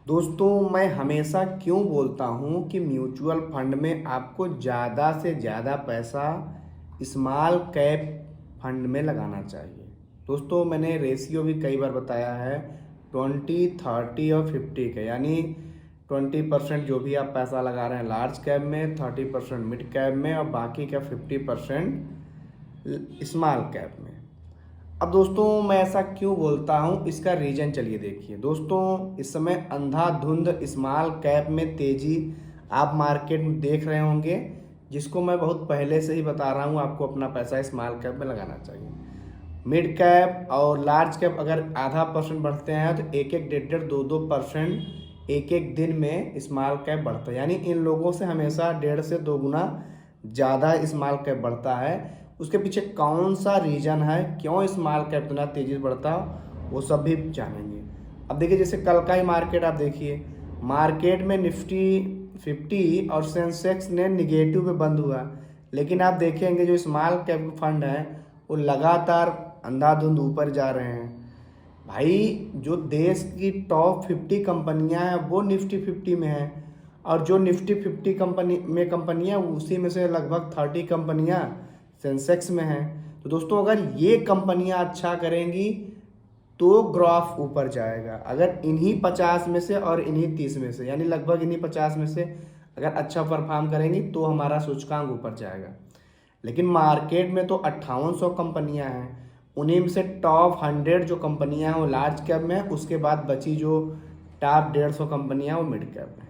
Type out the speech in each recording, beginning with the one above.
दोस्तों मैं हमेशा क्यों बोलता हूँ कि म्यूचुअल फंड में आपको ज़्यादा से ज़्यादा पैसा स्मॉल कैप फंड में लगाना चाहिए। दोस्तों मैंने रेशियो भी कई बार बताया है 20, 30 और 50 का, यानी 20% जो भी आप पैसा लगा रहे हैं लार्ज कैप में, 30% मिड कैप में और बाकी का 50% स्मॉल कैप में। अब दोस्तों मैं ऐसा क्यों बोलता हूँ, इसका रीजन चलिए देखिए। दोस्तों इस समय अंधाधुंध स्मॉल कैप में तेजी आप मार्केट में देख रहे होंगे, जिसको मैं बहुत पहले से ही बता रहा हूँ आपको अपना पैसा स्मॉल कैप में लगाना चाहिए। मिड कैप और लार्ज कैप अगर आधा परसेंट बढ़ते हैं तो एक एक 1.5, 2% एक एक दिन में स्मॉल कैप बढ़ता है, यानी इन लोगों से हमेशा 1.5 से 2 गुना ज़्यादा स्मॉल कैप बढ़ता है। उसके पीछे कौन सा रीज़न है, क्यों स्मॉल कैप इतना तेज़ी से बढ़ता, वो सब भी जानेंगे। अब देखिए जैसे कल का ही मार्केट आप देखिए, मार्केट में निफ्टी 50 और सेंसेक्स ने निगेटिव पे बंद हुआ, लेकिन आप देखेंगे जो स्मॉल कैप फंड है वो लगातार अंधाधुंध ऊपर जा रहे हैं। भाई जो देश की टॉप 50 कंपनियां हैं वो निफ्टी 50 में हैं, और जो निफ्टी 50 कंपनियां उसी में से लगभग 30 कंपनियां सेंसेक्स में हैं। तो दोस्तों अगर ये कंपनियां अच्छा करेंगी तो ग्राफ ऊपर जाएगा। अगर इन्हीं 50 में से और इन्हीं 30 में से, यानी लगभग इन्हीं 50 में से अगर अच्छा परफॉर्म करेंगी तो हमारा सूचकांक ऊपर जाएगा। लेकिन मार्केट में तो 5800 कंपनियां हैं, उन्हीं में से टॉप 100 जो कंपनियां हैं वो लार्ज कैप में है, उसके बाद बची जो टॉप 150 कंपनियां वो मिड कैप में।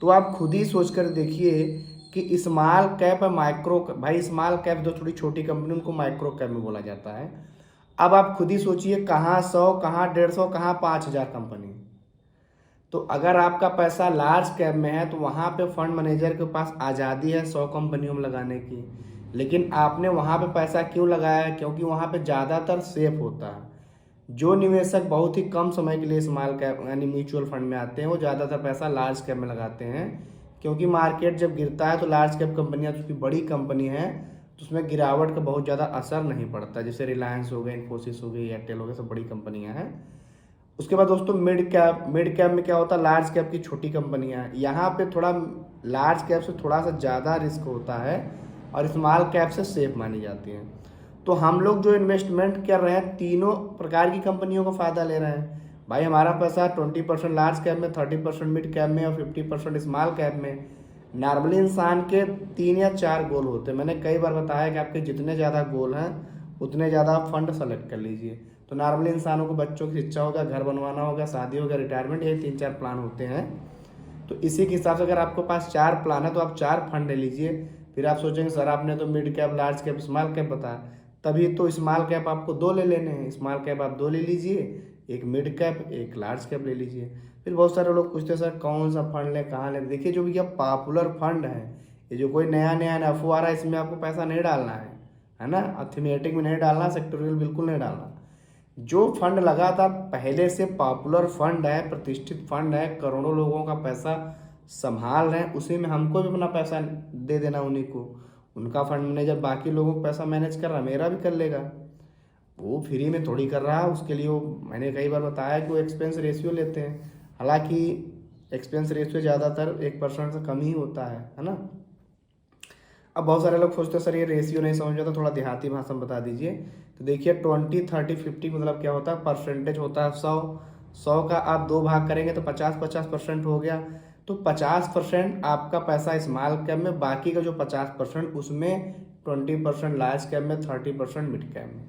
तो आप खुद ही सोच कर देखिए कि स्मॉल कैप है माइक्रो, भाई स्मॉल कैप जो थोड़ी छोटी कंपनी उनको माइक्रो कैप में बोला जाता है। अब आप खुद ही सोचिए कहाँ 100, कहाँ 150, कहाँ 5000 कंपनी। तो अगर आपका पैसा लार्ज कैप में है तो वहाँ पे फंड मैनेजर के पास आज़ादी है 100 कंपनियों में लगाने की, लेकिन आपने वहाँ पे पैसा क्यों लगाया है? क्योंकि वहाँ पे ज़्यादातर सेफ होता है। जो निवेशक बहुत ही कम समय के लिए स्मॉल कैप यानी म्यूचुअल फंड में आते हैं वो ज़्यादातर पैसा लार्ज कैप में लगाते हैं, क्योंकि मार्केट जब गिरता है तो लार्ज कैप कंपनियाँ चूँकि बड़ी कंपनी है तो उसमें गिरावट का बहुत ज़्यादा असर नहीं पड़ता। जैसे रिलायंस हो गई, इन्फोसिस हो गई, एयरटेल हो गई, सब बड़ी कंपनियाँ हैं। उसके बाद दोस्तों मिड कैप में क्या होता है, लार्ज कैप की छोटी कंपनियां हैं। यहाँ पे थोड़ा लार्ज कैप से थोड़ा सा ज़्यादा रिस्क होता है और स्मॉल कैप से सेफ मानी जाती हैं। तो हम लोग जो इन्वेस्टमेंट कर रहे हैं तीनों प्रकार की कंपनियों का फ़ायदा ले रहे हैं। भाई हमारा पैसा 20% लार्ज कैप में, 30% मिड कैप में और 50% स्मॉल कैप में। नॉर्मली इंसान के 3 या 4 गोल होते हैं। मैंने कई बार बताया कि आपके जितने ज़्यादा गोल हैं उतने ज़्यादा आप फंड सेलेक्ट कर लीजिए। तो नॉर्मली इंसानों को बच्चों की शिक्षा होगा, घर बनवाना होगा, शादी होगा, रिटायरमेंट, ये 3-4 प्लान होते हैं। तो इसी के हिसाब से अगर आपके पास 4 प्लान है तो आप 4 फंड ले लीजिए। फिर आप सोचेंगे सर आपने तो mid cap, large cap, small cap बताया, तभी तो स्मॉल कैप आपको 2 ले लेने हैं। स्मॉल कैप आप 2 ले लीजिए, एक मिड कैप, एक लार्ज कैप ले लीजिए। फिर बहुत सारे लोग पूछते हैं सर कौन सा फंड लें, कहाँ लें। देखिए जो भैया पॉपुलर फंड है, ये जो कोई नया नया अफवाह आ रहा है, इसमें आपको पैसा नहीं डालना है ना। थीमेटिक में नहीं डालना, सेक्टोरियल बिल्कुल नहीं डालना। जो फंड लगातार पहले से पॉपुलर फंड है, प्रतिष्ठित फंड है, करोड़ों लोगों का पैसा संभाल रहे हैं, उसी में हमको भी अपना पैसा दे देना उन्हीं को। उनका फंड मैनेजर बाकी लोगों को पैसा मैनेज कर रहा है, मेरा भी कर लेगा। वो फ्री में थोड़ी कर रहा है, उसके लिए वो मैंने कई बार बताया कि वो एक्सपेंस रेशियो लेते हैं। हालांकि एक्सपेंस रेशियो ज़्यादातर 1% से कम ही होता है ना। अब बहुत सारे लोग सोचते हैं सर ये रेशियो नहीं समझ आता, थोड़ा देहाती भाषा में बता दीजिए। तो देखिए 20, 30, 50 मतलब क्या होता है, परसेंटेज होता है 100 का आप 2 भाग करेंगे तो 50-50% हो गया। तो 50% आपका पैसा स्मॉल कैप में, बाकी का जो 50% उसमें 20% लार्ज कैप में, 30% मिड कैप में।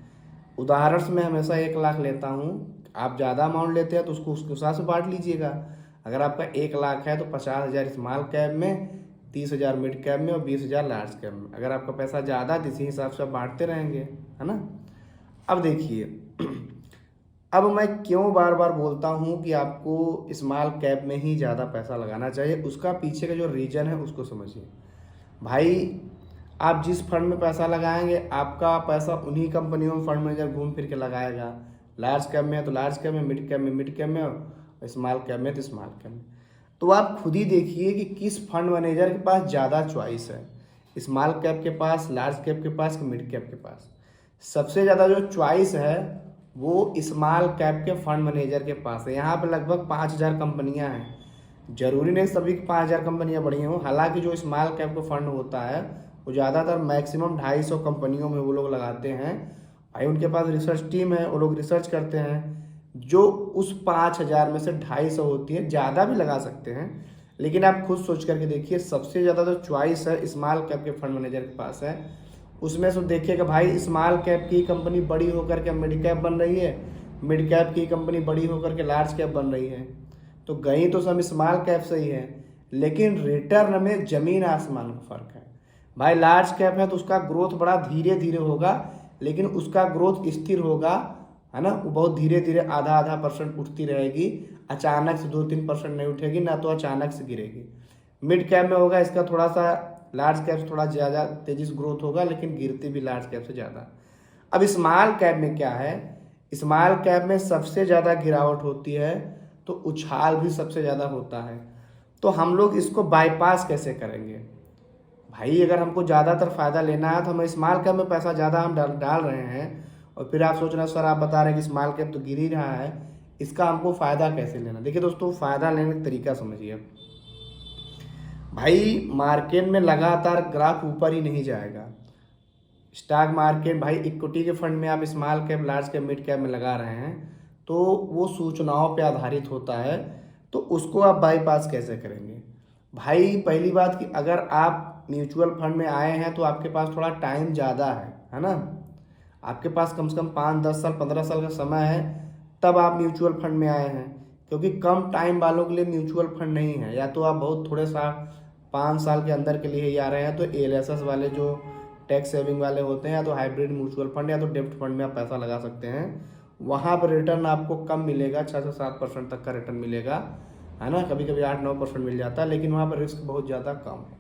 उदाहरण से मैं हमेशा 1 लाख लेता हूँ, आप ज़्यादा अमाउंट लेते हैं तो उसको उसके हिसाब से बांट लीजिएगा। अगर आपका 1 लाख है तो 50,000 स्मॉल कैप में, 30,000 मिड कैप में और 20,000 लार्ज कैप में। अगर आपका पैसा ज़्यादा है तो इसी हिसाब से आप बांटते रहेंगे, है ना। अब देखिए अब मैं क्यों बार बार बोलता हूँ कि आपको स्मॉल कैप में ही ज़्यादा पैसा लगाना चाहिए, उसका पीछे का जो रीज़न है उसको समझिए। भाई आप जिस फंड में पैसा लगाएंगे आपका पैसा उन्हीं कंपनियों में फंड मैनेजर घूम फिर के लगाएगा। लार्ज कैप में है तो लार्ज कैप में, मिड कैप में मिड कैप में और स्मॉल कैप में तो स्मॉल कैप में। तो आप खुद ही देखिए कि किस फंड मैनेजर के पास ज़्यादा चॉइस है, स्मॉल कैप के पास, लार्ज कैप के पास कि मिड कैप के पास। सबसे ज़्यादा जो चॉइस है वो स्मॉल कैप के फंड मैनेजर के पास है। यहाँ पे लगभग 5,000 कंपनियाँ हैं। जरूरी नहीं सभी 5,000 कंपनियाँ बड़ी हों, हालांकि जो स्मॉल कैप का फंड होता है वो ज़्यादातर मैक्सिमम 250 कंपनियों में वो लोग लगाते हैं। भाई उनके पास रिसर्च टीम है, वो लोग रिसर्च करते हैं। जो उस 5,000 में से 250 होती है, ज़्यादा भी लगा सकते हैं, लेकिन आप खुद सोच करके देखिए सबसे ज़्यादा तो चॉइस है स्मॉल कैप के फंड मैनेजर के पास है। उसमें से देखिएगा भाई स्मॉल कैप की कंपनी बड़ी होकर के मिड कैप बन रही है, मिड कैप की कंपनी बड़ी होकर के लार्ज कैप बन रही है। तो गई तो सब स्मॉल कैप से ही है, लेकिन रिटर्न में ज़मीन आसमान का फ़र्क है। भाई लार्ज कैप है तो उसका ग्रोथ बड़ा धीरे धीरे होगा, लेकिन उसका ग्रोथ स्थिर होगा, है ना। वो बहुत धीरे धीरे आधा आधा % उठती रहेगी, अचानक से 2-3% नहीं उठेगी, ना तो अचानक से गिरेगी। मिड कैप में होगा इसका थोड़ा सा लार्ज कैप से थोड़ा ज़्यादा तेजी से ग्रोथ होगा, लेकिन गिरती भी लार्ज कैप से ज़्यादा। अब स्मॉल कैप में क्या है, स्मॉल कैप में सबसे ज़्यादा गिरावट होती है तो उछाल भी सबसे ज़्यादा होता है। तो हम लोग इसको बाईपास कैसे करेंगे? भाई अगर हमको ज़्यादातर फ़ायदा लेना है तो हम स्मॉल कैप में पैसा ज़्यादा हम डाल रहे हैं, और फिर आप सोच रहे हैं सर आप बता रहे हैं कि स्मॉल कैप तो गिर ही रहा है, इसका हमको फ़ायदा कैसे लेना? देखिए दोस्तों, फ़ायदा लेने का तरीका समझिए। भाई मार्केट में लगातार ग्राफ ऊपर ही नहीं जाएगा। स्टॉक मार्केट, भाई इक्विटी के फंड में आप small cap large cap mid cap में लगा रहे हैं तो वो सूचनाओं पे आधारित होता है, तो उसको आप बाईपास कैसे करेंगे? भाई पहली बात कि अगर आप म्यूचुअल फंड में आए हैं तो आपके पास थोड़ा टाइम ज़्यादा है ना। आपके पास कम से कम 5-10 साल 15 साल का समय है, तब आप म्यूचुअल फंड में आए हैं। क्योंकि कम टाइम वालों के लिए म्यूचुअल फंड नहीं है, या तो आप बहुत थोड़े सा 5 साल के अंदर के लिए ही आ रहे हैं तो एलएसएस वाले जो टैक्स सेविंग वाले होते हैं, या तो हाइब्रिड म्यूचुअल फंड या तो डेब्ट फंड में आप पैसा लगा सकते हैं। वहाँ पर रिटर्न आपको कम मिलेगा, 6 से 7% तक का रिटर्न मिलेगा, है ना। कभी कभी 8-9% मिल जाता है, लेकिन वहाँ पर रिस्क बहुत ज़्यादा कम है।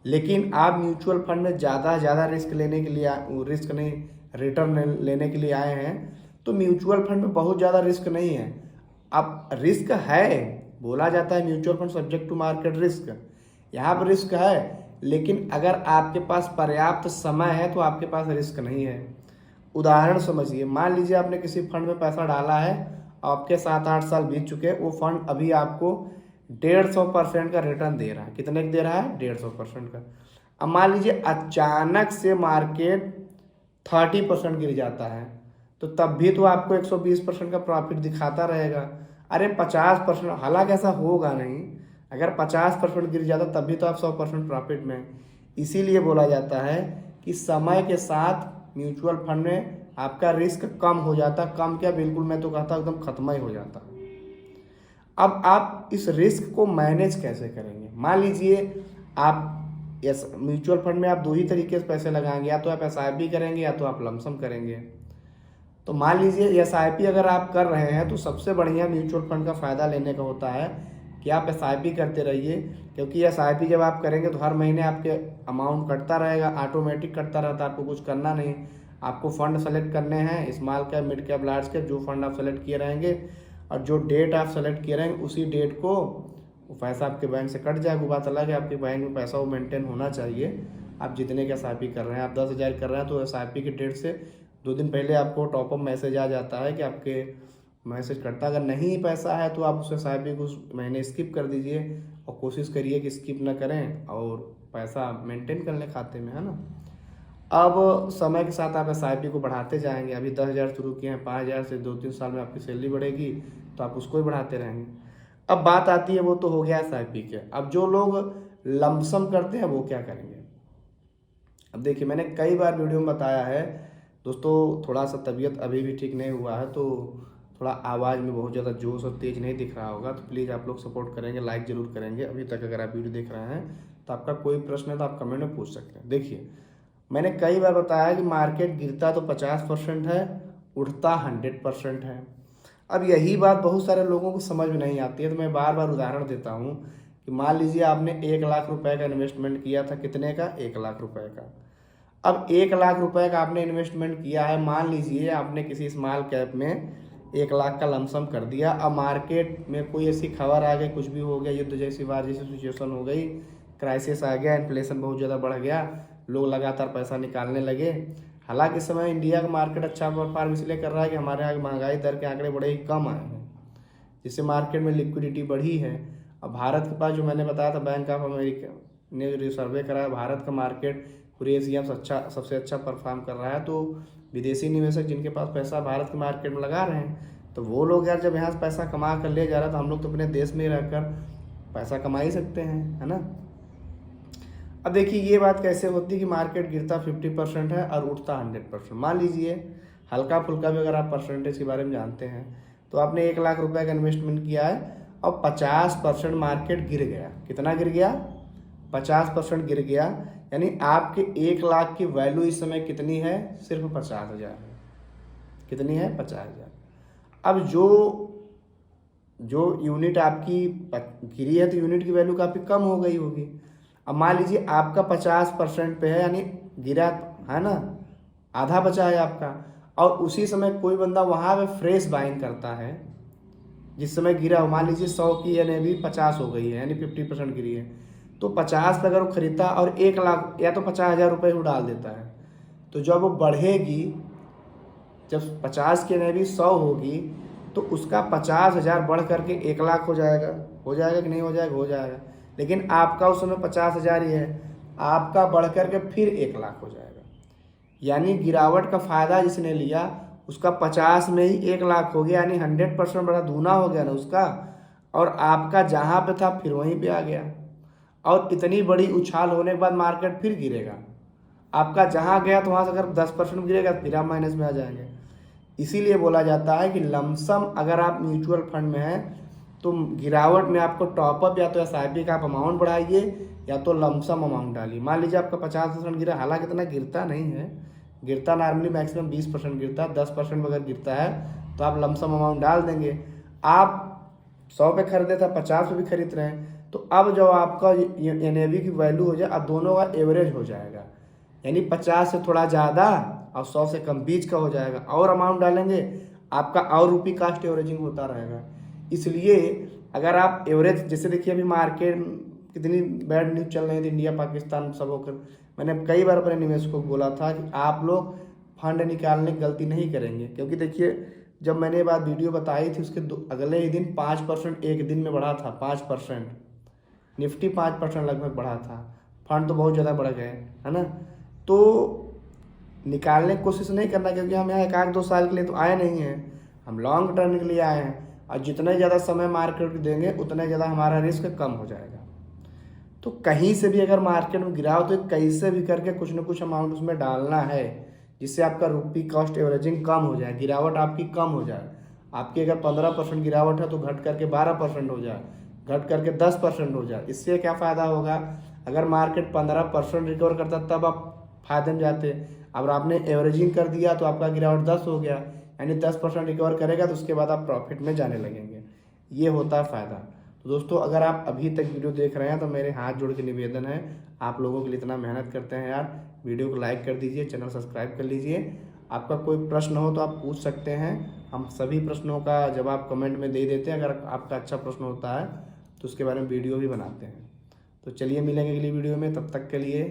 लेकिन आप म्यूचुअल फंड में ज़्यादा रिस्क लेने के लिए, रिस्क नहीं रिटर्न लेने के लिए आए हैं, तो म्यूचुअल फंड में बहुत ज़्यादा रिस्क नहीं है। अब रिस्क है, बोला जाता है mutual fund subject to market risk, यहाँ पर रिस्क है, लेकिन अगर आपके पास पर्याप्त समय है तो आपके पास रिस्क नहीं है। उदाहरण समझिए, मान लीजिए आपने किसी फंड में पैसा डाला है, आपके 7-8 साल बीत चुके हैं, वो फंड अभी आपको 150% का रिटर्न दे रहा है। कितने का दे रहा है? 150% का। अब मान लीजिए अचानक से मार्केट 30% गिर जाता है, तो तब भी तो आपको 120% का प्रॉफिट दिखाता रहेगा। अरे 50%, हालांकि ऐसा होगा नहीं, अगर 50% गिर जाता तब भी तो आप 100% प्रॉफिट में। इसीलिए बोला जाता है कि समय के साथ म्यूचुअल फंड में आपका रिस्क कम हो जाता, कम क्या बिल्कुल मैं तो कहता एकदम खत्म ही हो जाता। अब आप इस रिस्क को मैनेज कैसे करेंगे? मान लीजिए आप म्यूचुअल फंड में आप 2 ही तरीके से पैसे लगाएंगे, या तो आप SIP करेंगे या तो आप लमसम करेंगे। तो मान लीजिए SIP अगर आप कर रहे हैं तो सबसे बढ़िया म्यूचुअल फंड का फ़ायदा लेने का होता है कि आप SIP करते रहिए, क्योंकि SIP जब आप करेंगे तो हर महीने आपके अमाउंट कटता रहेगा, ऑटोमेटिक कटता रहता है, आपको कुछ करना नहीं। आपको फंड सेलेक्ट करने हैं, small cap mid cap large cap, जो फंड आप सेलेक्ट किए रहेंगे और जो डेट आप सेलेक्ट किए रहेंगे उसी डेट को वो पैसा आपके बैंक से कट जाएगा। बात अलग है, आपके बैंक में पैसा वो मेंटेन होना चाहिए। आप जितने का SIP कर रहे हैं, आप 10,000 कर रहे हैं तो SIP की डेट से 2 दिन पहले आपको टॉपअप मैसेज आ जाता है कि आपके मैसेज करता। अगर नहीं पैसा है तो आप उस SIP को उस महीने स्किप कर दीजिए, और कोशिश करिए कि स्किप ना करें और पैसा मेंटेन कर लें खाते में, है ना। अब समय के साथ आप SIP को बढ़ाते जाएंगे। अभी 10,000 शुरू किए हैं, 5,000 से 2-3 साल में आपकी सैलरी बढ़ेगी तो आप उसको ही बढ़ाते रहेंगे। अब बात आती है, वो तो हो गया SIP के। अब जो लोग लमसम करते हैं वो क्या करेंगे? अब देखिए, मैंने कई बार वीडियो में बताया है दोस्तों, थोड़ा सा तबीयत अभी भी ठीक नहीं हुआ है, तो थोड़ा आवाज़ में बहुत ज़्यादा जोश और तेज़ नहीं दिख रहा होगा, तो प्लीज़ आप लोग सपोर्ट करेंगे, लाइक ज़रूर करेंगे। अभी तक अगर आप वीडियो देख रहे हैं तो आपका कोई प्रश्न है तो आप कमेंट में पूछ सकते हैं। देखिए, मैंने कई बार बताया कि मार्केट गिरता तो 50% है, उठता 100% है। अब यही बात बहुत सारे लोगों को समझ में नहीं आती है, तो मैं बार बार उदाहरण देता हूँ कि मान लीजिए आपने 1 लाख रुपए का इन्वेस्टमेंट किया था। कितने का? 1 लाख रुपए का। अब 1 लाख रुपए का आपने इन्वेस्टमेंट किया है, मान लीजिए आपने किसी स्मॉल कैप में 1 लाख का लमसम कर दिया। अब मार्केट में कोई ऐसी खबर आ गई, कुछ भी हो गया, युद्ध जैसी वार जैसी सिचुएशन हो गई, क्राइसिस आ गया, इन्फ्लेशन बहुत ज़्यादा बढ़ गया, लोग लगातार पैसा निकालने लगे, हालांकि इस समय इंडिया का मार्केट अच्छा परफॉर्म इसलिए कर रहा है कि हमारे यहाँ महंगाई दर के आंकड़े बड़े ही कम आए हैं, जिससे मार्केट में लिक्विडिटी बढ़ी है। अब भारत के पास जो मैंने बताया था बैंक ऑफ अमेरिका ने जो सर्वे कराया, भारत का मार्केट पूरी एशिया में सबसे अच्छा परफॉर्म कर रहा है। तो विदेशी निवेशक जिनके पास पैसा भारत के मार्केट में लगा रहे हैं, तो वो लोग यार जब यहाँ से पैसा कमा कर ले जा रहा है, तो हम लोग तो अपने देश में रहकर पैसा कमा ही सकते हैं, है ना। अब देखिए ये बात कैसे होती है कि मार्केट गिरता 50% है और उठता 100%। मान लीजिए हल्का फुल्का भी अगर आप परसेंटेज के बारे में जानते हैं, तो आपने 1 लाख रुपए का इन्वेस्टमेंट किया है और 50% मार्केट गिर गया। कितना गिर गया? 50% गिर गया। यानी आपके 1 लाख की वैल्यू इस समय कितनी है? सिर्फ 50,000 है। कितनी है? 50,000। अब जो यूनिट आपकी गिरी है, तो यूनिट की वैल्यू काफ़ी कम हो गई होगी। अब मान लीजिए आपका 50% पे है, यानी गिरा है ना, आधा बचा है आपका, और उसी समय कोई बंदा वहाँ पे फ्रेश बाइंग करता है जिस समय गिरा हो। मान लीजिए 100 की यानी अभी 50 हो गई है, यानी 50% गिरी है। तो 50 पे अगर वो खरीदता और 1 लाख या तो 50,000 रुपये वो डाल देता है, तो जब वो बढ़ेगी, जब 50 की यानी 100 होगी, तो उसका 50,000 बढ़ करके 1 लाख हो जाएगा। हो जाएगा कि नहीं हो जाएगा? हो जाएगा। लेकिन आपका उस समय 50,000 ही है, आपका बढ़ करके फिर 1 लाख हो जाएगा। यानी गिरावट का फ़ायदा जिसने लिया उसका 50 में ही 1 लाख हो गया, यानी 100% बड़ा दूना हो गया ना उसका, और आपका जहाँ पे था फिर वहीं पे आ गया। और इतनी बड़ी उछाल होने के बाद मार्केट फिर गिरेगा। आपका जहाँ गया तो वहाँ से अगर 10% गिरेगा फिर आप माइनस में आ जाएंगे। इसीलिए बोला जाता है कि लमसम अगर आप म्यूचुअल फंड में हैं, तो गिरावट में आपको टॉपअप या तो SIP का आप अमाउंट बढ़ाइए या तो लमसम अमाउंट डालिए। मान लीजिए आपका 50% गिरा, हालांकि इतना गिरता नहीं है, गिरता नॉर्मली मैक्सिमम 20% गिरता है, 10% अगर गिरता है तो आप लमसम अमाउंट डाल देंगे। आप 100 पे खरीदे थे, 50 पे भी खरीद रहे हैं, तो अब जब आपका NAV की वैल्यू हो जाए, अब दोनों का एवरेज हो जाएगा, यानी 50 से थोड़ा ज़्यादा और 100 से कम बीच का हो जाएगा। और अमाउंट डालेंगे आपका और रुपी कास्ट एवरेजिंग होता रहेगा। इसलिए अगर आप एवरेज, जैसे देखिए अभी मार्केट कितनी बैड न्यूज़ चल रही थी, इंडिया पाकिस्तान सब होकर, मैंने कई बार अपने निवेशकों को बोला था कि आप लोग फंड निकालने की गलती नहीं करेंगे। क्योंकि देखिए जब मैंने ये बात वीडियो बताई थी, उसके अगले ही दिन 5% एक दिन में बढ़ा था। 5% निफ्टी 5% लगभग बढ़ा था। फंड तो बहुत ज़्यादा बढ़ गए, है ना। तो निकालने की कोशिश नहीं करना, क्योंकि हम यहाँ 1-2 साल के लिए तो आए नहीं हैं, हम लॉन्ग टर्म के लिए आए हैं। और जितने ज़्यादा समय मार्केट देंगे उतने ज़्यादा हमारा रिस्क कम हो जाएगा। तो कहीं से भी अगर मार्केट में गिराओ तो कैसे भी करके कुछ ना कुछ अमाउंट उसमें डालना है, जिससे आपका रुपी कॉस्ट एवरेजिंग कम हो जाए, गिरावट आपकी कम हो जाए। आपकी अगर 15% गिरावट है तो घट करके 12% हो जाए, घट करके 10% हो जाए। इससे क्या फ़ायदा होगा? अगर मार्केट 15% रिकवर करता तब आप फायदे में जाते। अब आपने एवरेजिंग कर दिया तो आपका गिरावट 10 हो गया, यानी 10% रिकवर करेगा, तो उसके बाद आप प्रॉफिट में जाने लगेंगे। ये होता है फ़ायदा। तो दोस्तों अगर आप अभी तक वीडियो देख रहे हैं तो मेरे हाथ जोड़ के निवेदन है, आप लोगों के लिए इतना मेहनत करते हैं यार, वीडियो को लाइक कर दीजिए, चैनल सब्सक्राइब कर लीजिए। आपका कोई प्रश्न हो तो आप पूछ सकते हैं, हम सभी प्रश्नों का जवाब कमेंट में दे देते हैं। अगर आपका अच्छा प्रश्न होता है तो उसके बारे में वीडियो भी बनाते हैं। तो चलिए मिलेंगे अगली वीडियो में, तब तक के लिए